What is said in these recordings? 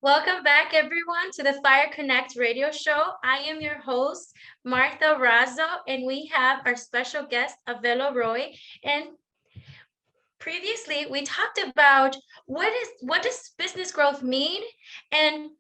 Welcome back, everyone, to the Fire Connect radio show. I am your host, Martha Razo, and we have our special guest, Avelo Roy. And previously, we talked about what does business growth mean, and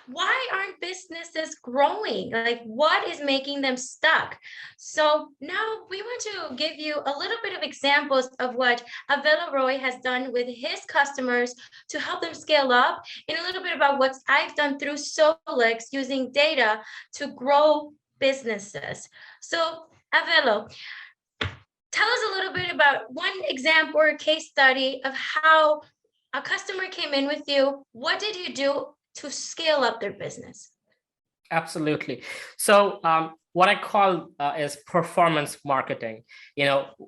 why aren't businesses growing? Like, what is making them stuck? So now we want to give you a little bit of examples of what Avelo Roy has done with his customers to help them scale up, and a little bit about what I've done through Solix using data to grow businesses. So Avelo, tell us a little bit about one example or case study of how a customer came in with you. What did you do to scale up their business? Absolutely. So what I call is performance marketing.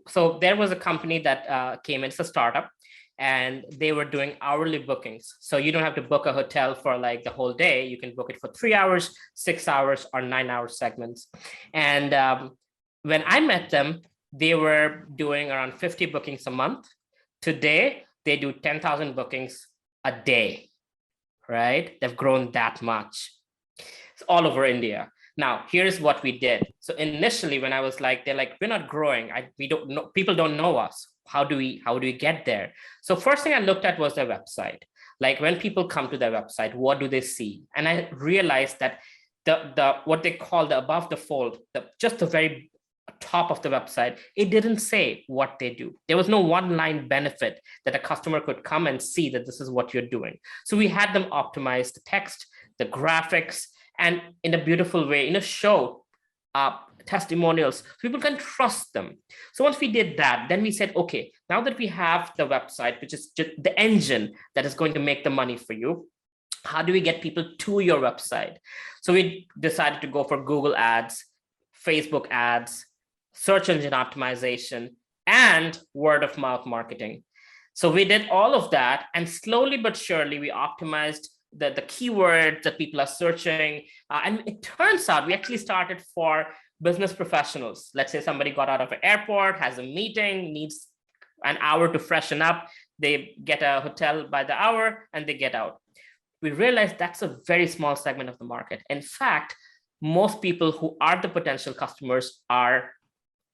So there was a company that came in, it's a startup, and they were doing hourly bookings. So you don't have to book a hotel for like the whole day. You can book it for 3 hours, 6 hours, or 9-hour segments. And when I met them, they were doing around 50 bookings a month. Today, they do 10,000 bookings a day. Right? They've grown that much. It's all over India. Now, here's what we did. So initially, when I was like, they're like, we're not growing. We don't know. People don't know us. How do we get there? So first thing I looked at was their website. Like when people come to their website, what do they see? And I realized that the what they call the above the fold, just the very top of the website, it didn't say what they do. There was no one-line benefit that a customer could come and see that this is what you're doing. So we had them optimize the text, the graphics, and in a beautiful way, show testimonials so people can trust them. So once we did that, then we said, okay, now that we have the website, which is just the engine that is going to make the money for you, how do we get people to your website? So we decided to go for Google ads, Facebook ads, search engine optimization, and word of mouth marketing. So we did all of that, and slowly but surely we optimized the keywords that people are searching. And it turns out we actually started for business professionals. Let's say somebody got out of an airport, has a meeting, needs an hour to freshen up. They get a hotel by the hour and they get out. We realized that's a very small segment of the market. In fact, most people who are the potential customers are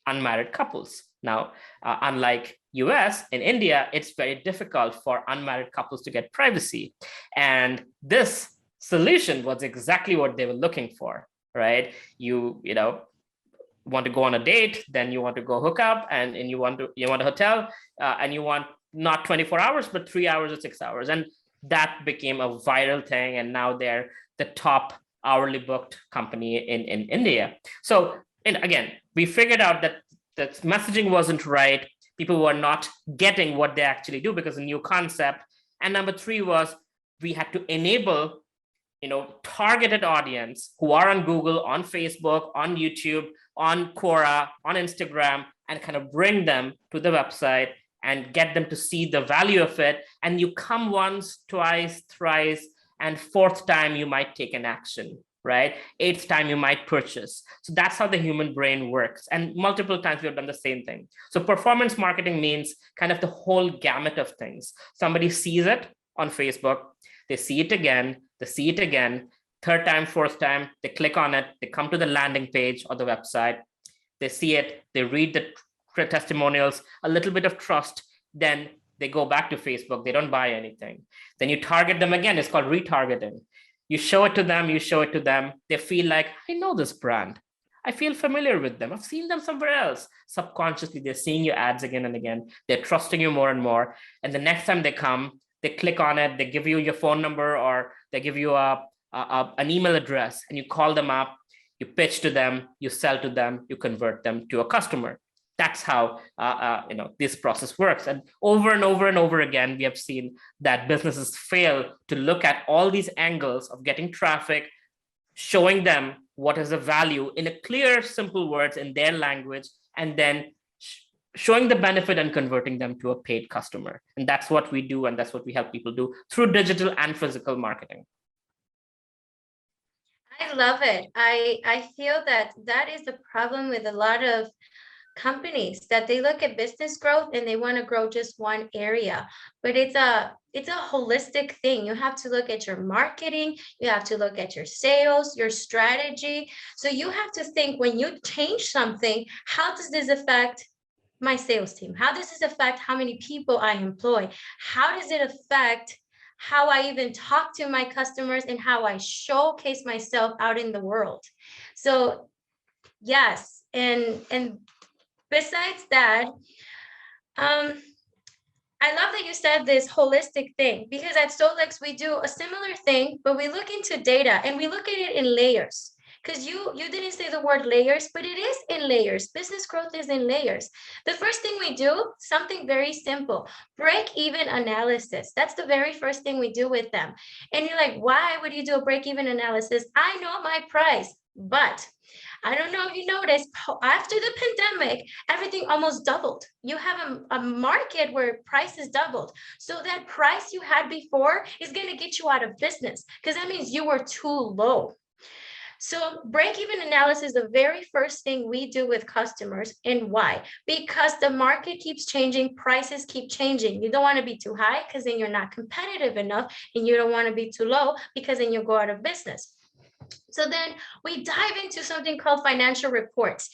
unmarried couples. Now, unlike US, in India, it's very difficult for unmarried couples to get privacy. And this solution was exactly what they were looking for, right? You want to go on a date, then you want to go hook up, and you want a hotel, and you want not 24 hours, but 3 hours or 6 hours. And that became a viral thing. And now they're the top hourly booked company in India. So, and again, we figured out that the messaging wasn't right. People were not getting what they actually do because it's a new concept. And number 3 was we had to enable, targeted audience who are on Google, on Facebook, on YouTube, on Quora, on Instagram, and kind of bring them to the website and get them to see the value of it. And you come once, twice, thrice, and 4th time, you might take an action, right? 8th time, you might purchase. So that's how the human brain works. And multiple times we've done the same thing. So performance marketing means kind of the whole gamut of things. Somebody sees it on Facebook, they see it again, they see it again, 3rd time, 4th time, they click on it, they come to the landing page or the website, they see it, they read the testimonials, a little bit of trust, then they go back to Facebook, they don't buy anything. Then you target them again, it's called retargeting. You show it to them, they feel like, I know this brand. I feel familiar with them. I've seen them somewhere else. Subconsciously, they're seeing your ads again and again. They're trusting you more and more. And the next time they come, they click on it, they give you your phone number, or they give you an email address, and you call them up, you pitch to them, you sell to them, you convert them to a customer. That's how this process works. And over and over again, we have seen that businesses fail to look at all these angles of getting traffic, showing them what is the value in a clear, simple words in their language, and then showing the benefit and converting them to a paid customer. And that's what we do, and that's what we help people do through digital and physical marketing. I love it. I feel that is the problem with a lot of companies that they look at business growth and they want to grow just one area, but it's a holistic thing. You have to look at your marketing, you have to look at your sales, your strategy. So you have to think, when you change something, how does this affect my sales team? How does this affect how many people I employ? How does it affect how I even talk to my customers and how I showcase myself out in the world? So yes, and besides that, I love that you said this holistic thing, because at Solex we do a similar thing, but we look into data and we look at it in layers. Because you didn't say the word layers, but it is in layers. Business growth is in layers. The first thing we do, something very simple, break-even analysis. That's the very first thing we do with them. And you're like, why would you do a break-even analysis? I know my price, but I don't know if you noticed, after the pandemic, everything almost doubled. You have a market where prices doubled. So that price you had before is going to get you out of business, because that means you were too low. So break-even analysis is the very first thing we do with customers. And why? Because the market keeps changing, prices keep changing. You don't want to be too high because then you're not competitive enough, and you don't want to be too low because then you go out of business. So then we dive into something called financial reports.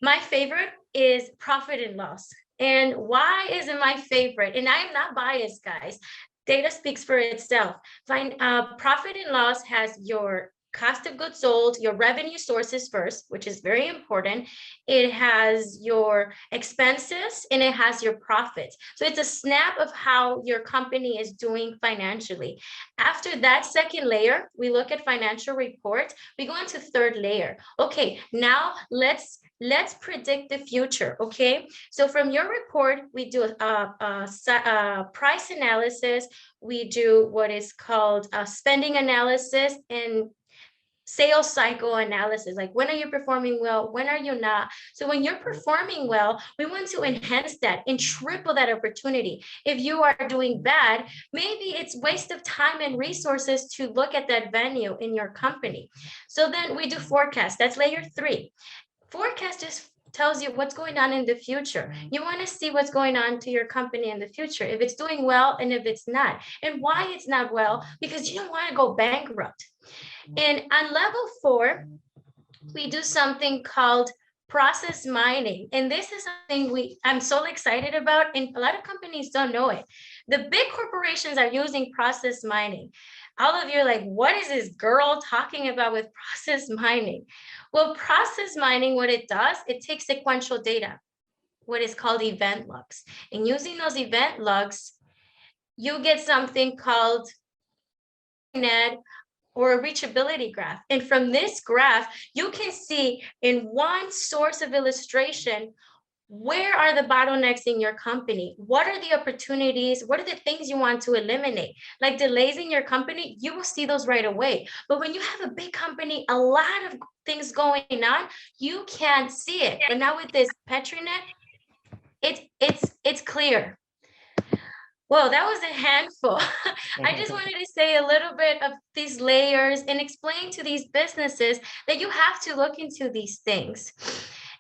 My favorite is profit and loss. And why is it my favorite? And I am not biased, guys. Data speaks for itself. Profit and loss has your cost of goods sold, your revenue sources first, which is very important. It has your expenses and it has your profits. So it's a snap of how your company is doing financially. After that second layer, we look at financial reports. We go into third layer. Okay, now let's predict the future. Okay, so from your report, we do a price analysis. We do what is called a spending analysis and sales cycle analysis. Like, when are you performing well? When are you not? So when you're performing well, we want to enhance that and triple that opportunity. If you are doing bad, maybe it's waste of time and resources to look at that venue in your company. So then we do forecast. That's layer 3. Forecast just tells you what's going on in the future. You want to see what's going on to your company in the future, if it's doing well and if it's not, and why it's not well, because you don't want to go bankrupt. And on level 4, we do something called process mining. And this is something I'm so excited about, and a lot of companies don't know it. The big corporations are using process mining. All of you are like, what is this girl talking about with process mining? Well, process mining, what it does, it takes sequential data, what is called event logs. And using those event logs, you get something called net or a reachability graph. And from this graph, you can see in one source of illustration, where are the bottlenecks in your company? What are the opportunities? What are the things you want to eliminate? Like delays in your company, you will see those right away. But when you have a big company, a lot of things going on, you can't see it. But now with this PetriNet, it's clear. Well, that was a handful. I just wanted to say a little bit of these layers and explain to these businesses that you have to look into these things.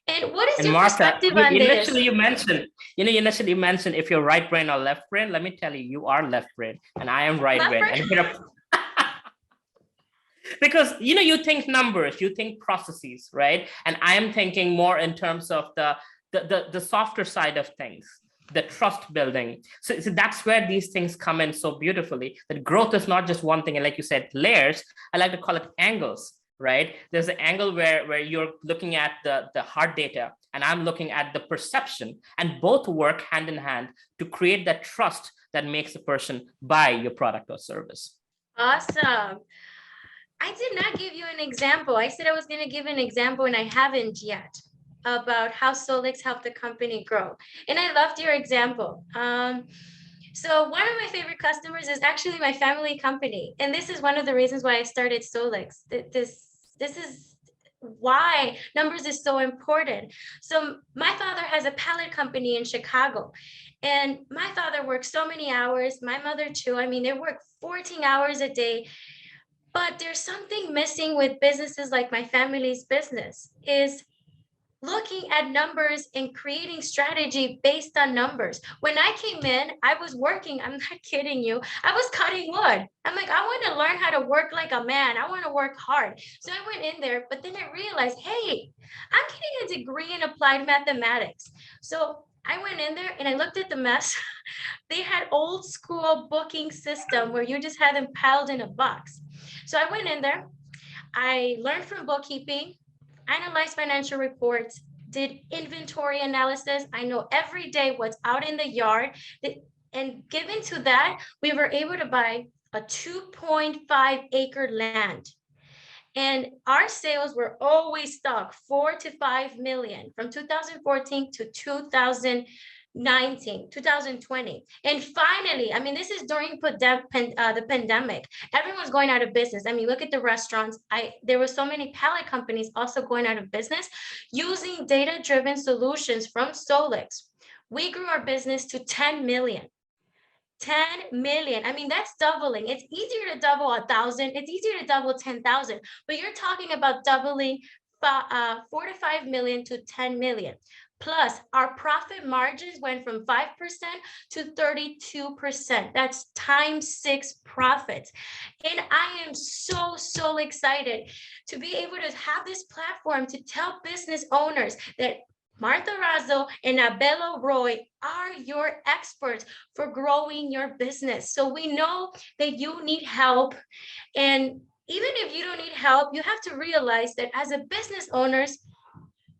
And what is your Martha, perspective on this? you mentioned if you're right brain or left brain. Let me tell you are left brain and I am right brain. And because you think numbers, you think processes, right? And I am thinking more in terms of the softer side of things, the trust building. So that's where these things come in so beautifully, that growth is not just one thing. And like you said, layers, I like to call it angles, right? There's an angle where you're looking at the hard data and I'm looking at the perception, and both work hand in hand to create that trust that makes a person buy your product or service. Awesome. I did not give you an example. I said I was going to give an example and I haven't yet, about how Solex helped the company grow. And I loved your example. So one of my favorite customers is actually my family company. And this is one of the reasons why I started Solex. This is why numbers is so important. So my father has a pallet company in Chicago. And my father works so many hours, my mother too. I mean, they work 14 hours a day. But there's something missing with businesses like my family's business, is looking at numbers and creating strategy based on numbers. When I came in, I was working, I'm not kidding you, I was cutting wood. I'm like, I want to learn how to work like a man. I want to work hard. So I went in there, but then I realized, hey, I'm getting a degree in applied mathematics. So I went in there and I looked at the mess. They had old school booking system where you just had them piled in a box. So I went in there, I learned from bookkeeping, analyzed financial reports, did inventory analysis. I know every day what's out in the yard. And given to that, we were able to buy a 2.5-acre land. And our sales were always stuck 4 to 5 million from 2014 to 2020. And finally, I mean, this is during the pandemic. Everyone's going out of business. I mean, look at the restaurants. There were so many pallet companies also going out of business using data-driven solutions from Solix. We grew our business to 10 million. 10 million. I mean, that's doubling. It's easier to double 1,000. It's easier to double 10,000, but you're talking about doubling 4 to 5 million to 10 million. Plus, our profit margins went from 5% to 32%. That's ×6 profits. And I am so excited to be able to have this platform to tell business owners that Martha Razo and Avelo Roy are your experts for growing your business. So we know that you need help. And even if you don't need help, you have to realize that as a business owners,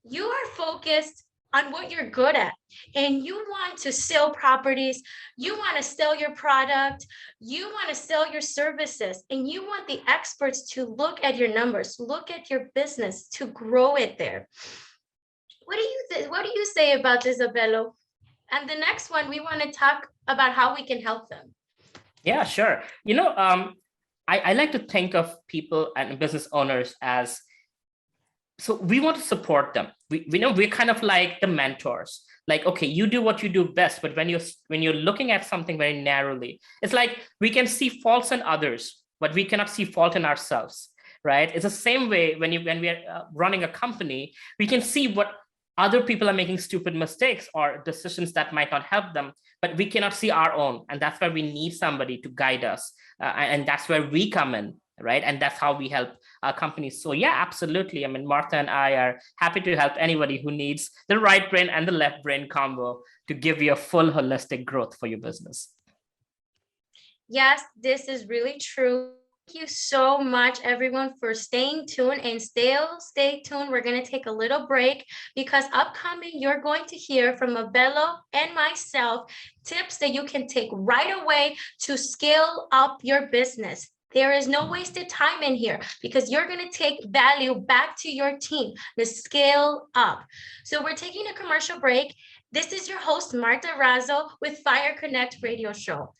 you are focused on what you're good at, and you want to sell properties, you want to sell your product, you want to sell your services, and you want the experts to look at your numbers, look at your business to grow it there. What do you say about this, Avelo? And the next one, we want to talk about how we can help them. Yeah, sure. I like to think of people and business owners as, so we want to support them. We know we're kind of like the mentors. Like, okay, you do what you do best, but when you're looking at something very narrowly, it's like we can see faults in others, but we cannot see fault in ourselves, right? It's the same way when we are running a company, we can see what other people are making stupid mistakes or decisions that might not help them, but we cannot see our own. And that's why we need somebody to guide us. And that's where we come in, right? And that's how we help companies. So yeah, absolutely. I mean, Martha and I are happy to help anybody who needs the right brain and the left brain combo to give you a full holistic growth for your business. Yes, this is really true. Thank you so much, everyone, for staying tuned, and stay tuned. We're going to take a little break because upcoming, you're going to hear from Avelo and myself tips that you can take right away to scale up your business. There is no wasted time in here because you're going to take value back to your team to scale up. So we're taking a commercial break. This is your host, Martha Razo with Fire Connect Radio Show.